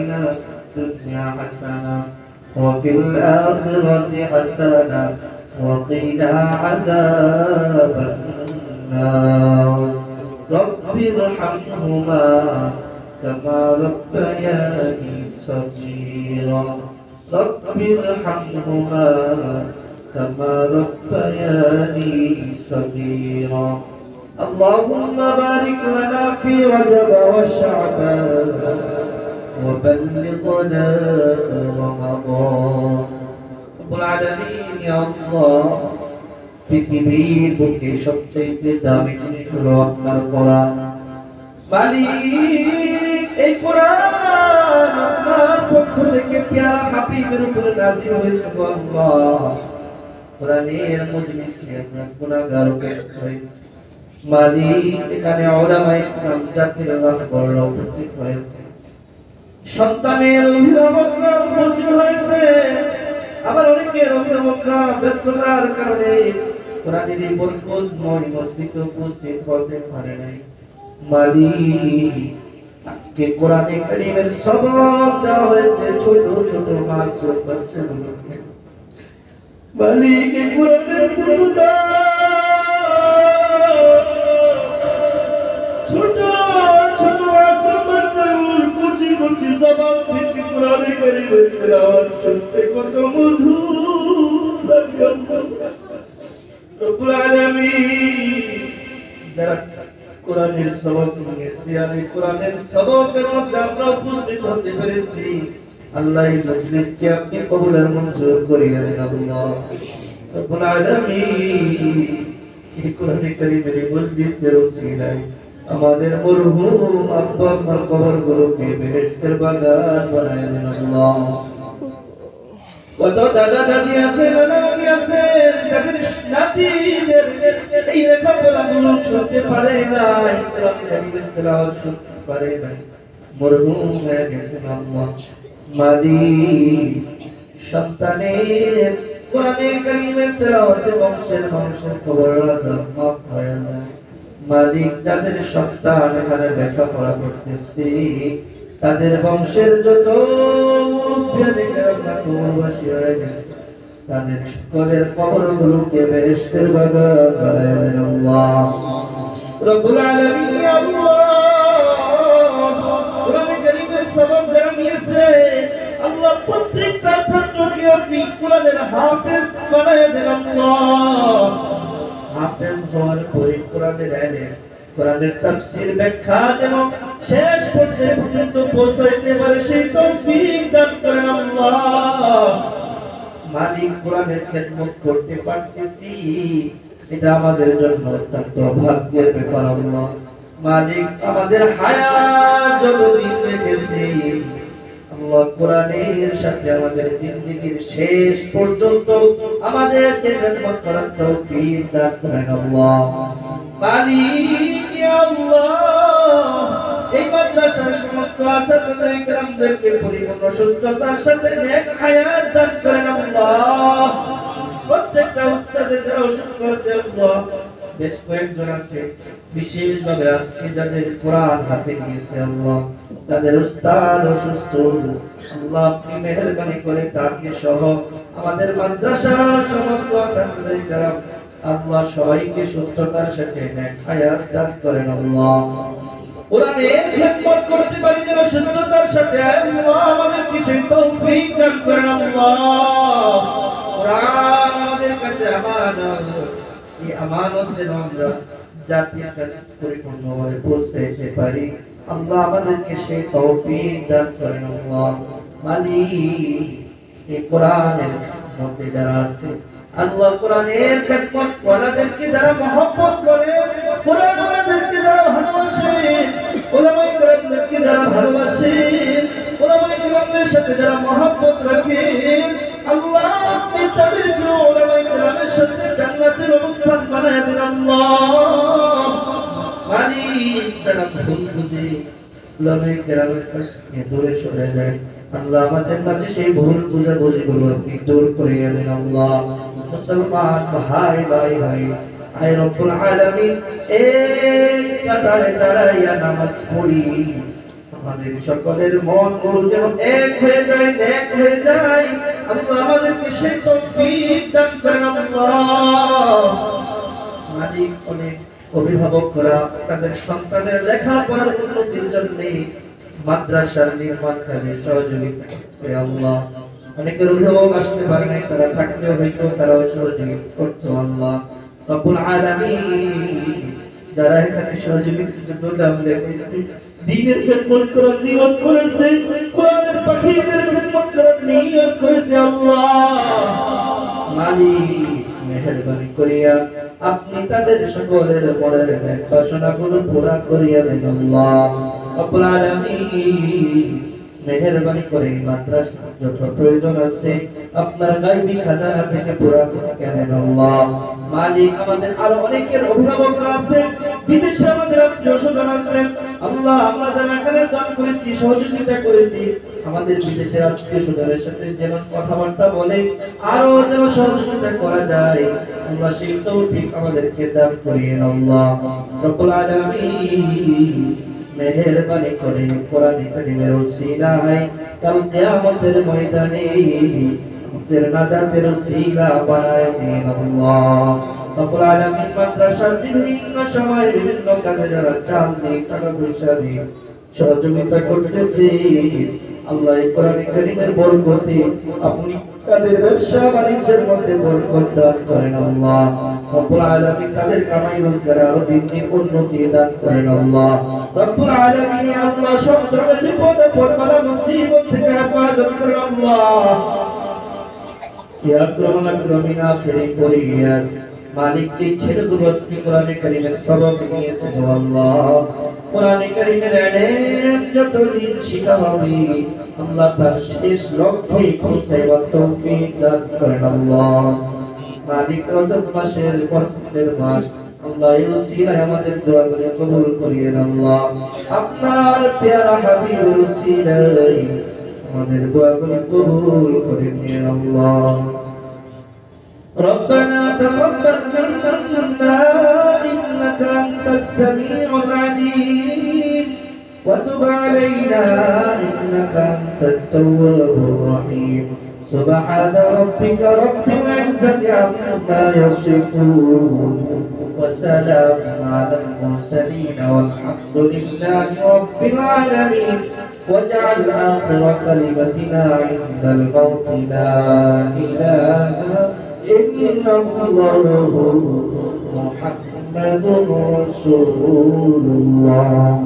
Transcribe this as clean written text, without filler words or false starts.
آتنا في الدنيا حسنة وفي الآخرة حسنة وقنا عذاب النار رب ارحمهما كما ربياني صغيرا رب ارحمهما كما ربياني صغيرا اللهم بارك لنا في رجب وشعبان وبلغنا رمضان رب العالمين يا الله পৃথিবীর বুকে সবচেয়ে দামি জিনিস হলো আপনার কোরআন মালিক এই কোরআন আপনার পক্ষ থেকে পেয়ারা হাবিবের উপরে নাযিল হয়েছে আল্লাহ কোরআনের মজলিসে আপনার গুনাহগার হয়েছে মালিক এখানে উলামায়ে কিরাম জাতির রাহবররা উপস্থিত হয়েছে সন্তানের অভিভাবকরা উপস্থিত হয়েছে আবার অনেকের অভিভাবকরা ব্যস্ততার কারণে কোরআনের এই বরকতময় মজলিসে উপস্থিত হতে পারে নাই মালিক আজকে কোরআনে কারীমের সবক দেওয়া হয়েছে ছোট ছোট মাসুম বাচ্চাগুলোকে মালিক এই কোরআনের পুরোটা ছোট ছোট মাসুম বাচ্চাগুলোর কুচি কুচি জবান থেকে কোরআনে কারীমের তেলাওয়াত শুনতে কত মধুর লাগে রব্বুল আলামিন যারা কোরআনের সবক নিয়েছি আর এই কোরআনের সবকের মধ্যে আমরা উপস্থিত হতে পেরেছি আল্লাহ এই মজলিসকে আপনি কবুল আর মঞ্জুর করিয়ে দেন আল্লাহ রব্বুল আলামিন এই কোরআনে কারীমের মজলিসের ওসিলায় আমাদের মরহুম আব্বা আম্মার কবরগুলোকে বেহেশতের বাগান বানায় দেন আল্লাহ কত দাদা দাদি আছে নানা নানি আছে তাদের নাতিদের এই লেখাপড়াগুলো শুনতে পারে না কোরআন কারীমের তেলাওয়াত শুনতে পারে না মরহুম হয়ে গেছে আল্লাহ মালিক সন্তানের কোরআনে কারীমের তেলাওয়াতে বংশের মানুষের কবর আযাব মাফ হয়ে যায় মালিক যাদের সন্তান এখানে লেখাপড়া করতেছে তাদের বংশের যত কবরবাসী হয়ে গেছে তাদের সকলের কবরগুলোকে বেহেশতের বাগান বানায় দেন আল্লাহ রব্বুল আলামিন ইয়া আল্লাহ কোরআনে কারীমের সবক যারা নিয়েছে আল্লাহ প্রত্যেকটা ছাত্রকে আপনি কোরআনের হাফেজ বানায় দেন আল্লাহ হাফেজ হওয়ার পরে কোরআনের ইলম কোরআনের তাফসীর ব্যাখ্যা যেন শেষ পর্যন্ত পৌঁছাইতে পারে সেই তৌফিক দান করেন আল্লাহ মালিক কোরআনের খেদমত করতে পারতেছি এটা আমাদের জন্য অত্যন্ত ভাগ্যের ব্যাপার আল্লাহ মালিক আমাদের হায়াত যতদিন রেখেছে আল্লাহ কোরআনের সাথে আমাদের জিন্দেগীর শেষ পর্যন্ত আমাদেরকে খেদমত করার তৌফিক দান করেন আল্লাহ মালিক ইয়া আল্লাহ এই মাদ্রাসার সমস্ত আসাতিজা کرامদেরকে পরিপূর্ণ সুস্থতার সাথে নেক হায়াত দান করেন আল্লাহ প্রত্যেকটা উস্তাদের যারা অসুস্থ আছে আল্লাহ বেশ কয়েকজন আছে বিশেষভাবে আজকে যাদের কোরআন হাতে নিয়েছে আল্লাহ তাদের উস্তাদ অসুস্থ আল্লাহ আপনি মেহেরবানি করে তাকে সহ আমাদের মাদ্রাসার সমস্ত আসাতিজা کرام আল্লাহ সবাইকে সুস্থতার সাথে নেক হায়াত দান করেন আল্লাহ কোরআনের খিদমত করতে পারি যেন সুস্থতার সাথে আল্লাহ আমাদেরকে সেই তৌফিক দান করেন আল্লাহ কোরআন আমাদের কাছে আমানত এই আমানত যেন আমরা জাতির কাছে পরিপূর্ণভাবে পৌঁছাইতে পারি আল্লাহ আমাদেরকে সেই তৌফিক দান করেন আল্লাহ মালিক এই কোরআনের মধ্যে যারা আছে আল্লাহ কোরআনের খিদমত ওয়ালাদেরকে যারা মহব্বত করে কোরআন ওয়ালাদেরকে যারা ভালোবাসে উলামায়ে কেরামদেরকে যারা ভালোবাসে উলামায়ে কেরামদের সাথে যারা মহব্বত রাখে আল্লাহ আপনি তাদেরকে উলামায়ে কেরামের সাথে জান্নাতের অবস্থান বানায় দেন আল্লাহ মালিক যারা ভুল বুঝে উলামায়ে কেরামের কাছ থেকে দূরে সরে যায় আল্লাহ আমাদের মাঝে সেই ভুল বুঝাবুঝিগুলো আপনি দূর করিয়ে দেন আল্লাহ মুসলমান ভাই ভাই ভাই আয় রব্বুল আলামিন এক কাতারে দাঁড়াইয়া নামাজ পড়ি আমাদের সকলের মন গুলো যেন এক হয়ে যায়, এক হয়ে যায়। আল্লাহ আমাদেরকে সেই তৌফিক দান করেন আল্লাহ। মালিক, অনেক অভিভাবকরা তাদের সন্তানের লেখাপড়ার উন্নতির জন্য মাদ্রাসার নির্মাণ কাজে সহযোগিতা করছে আল্লাহ। অনেকের অভিভাবক আসতে পারে নাই, তারা থাকলেও হয়তো তারাও সহযোগিতা করতো আল্লাহ রব্বুল আলামিন। যারা এখানে সহযোগিতার জন্য দান দিয়েছে, দ্বীনের খেদমত করার নিয়ত করেছে, কোরআনের পাখিদের খেদমত করার নিয়ত করেছে আল্লাহ মালিক, মেহেরবানি করিয়া আপনি তাদের সকলের মনের বাসনাগুলো পুরা করিয়া দেন আল্লাহ রব্বুল আলামিন। মেহেরবানি করে মাদ্রাসা যত প্রয়োজন আছে আপনার গায়বী খাজানা থেকে পুরা করে দেন আল্লাহ মালিক। আমাদের আরো অনেকের অভিভাবকরা আছে, বিদেশে আমাদের আত্মীয়স্বজন আছেন আল্লাহ, আমরা যারা এখানে দান করেছি, সহযোগিতা করেছি, আমাদের বিদেশের আত্মীয়স্বজনের সাথে যেন কথাবার্তা বলে আরো যেন সহযোগিতা করা যায় আল্লাহ, সেই তৌফিক আমাদেরকে দান করিয়েন আল্লাহ রব্বুল আলামিন। মেহেরবানি করে কোরআন কারীমের ওসিলায় কাল কিয়ামতের ময়দানে আমাদের নাজাতের ওসিলা বানায় দিন আল্লাহ রব্বুল আলামিন। মাদ্রাসার বিভিন্ন সময় বিভিন্ন কাজে যারা চাল দিয়ে টাকা পয়সা দিয়ে সহযোগিতা করতেছে আল্লাহ, এই কোরআন কারীমের বরকতে আপনি তাদের ব্যবসা বাণিজ্যের মধ্যে বরকত দান করেন আল্লাহ রব্বুল আলামিন। তাদের কামাই রোজগারে আরো দিন দিন উন্নতি দান করেন আল্লাহ রব্বুল আলামিন। আল্লাহ সব ধরনের বিপদ আপদ বালা মুসিবত থেকে হেফাজত করেন আল্লাহ। ইয়া আকরামুল আকরামিন আখিরি ফরিয়াদ মালিক, যে ছেলেগুলো আজকে কোরআনে কারীমের সবক নিয়েছে আল্লাহ, কোরআনে কারীমের ইলম যতদিন শিখা হবে আল্লাহ তার শেষ লক্ষ্যে পৌঁছাবার তৌফিক দান করেন আল্লাহ মালিক। রজব মাসের বরকতের মাস আল্লাহ, এই ওসিলায় আমাদের দোয়াগুলো কবুল করিয়েন আল্লাহ। আপনার প্যারা হাবিবের ওসিলায় আমাদের দোয়াগুলো কবুল করে নিন আল্লাহ। ربنا تقبل منا إنك أنت السميع العليم وتب علينا إنك أنت التواب الرحيم سبحان ربك رب العزة عما يصفون وسلام على المرسلين والحمد لله رب العالمين واجعل آخر كلمتنا عند الموت لا إله إلا الله محمد رسول الله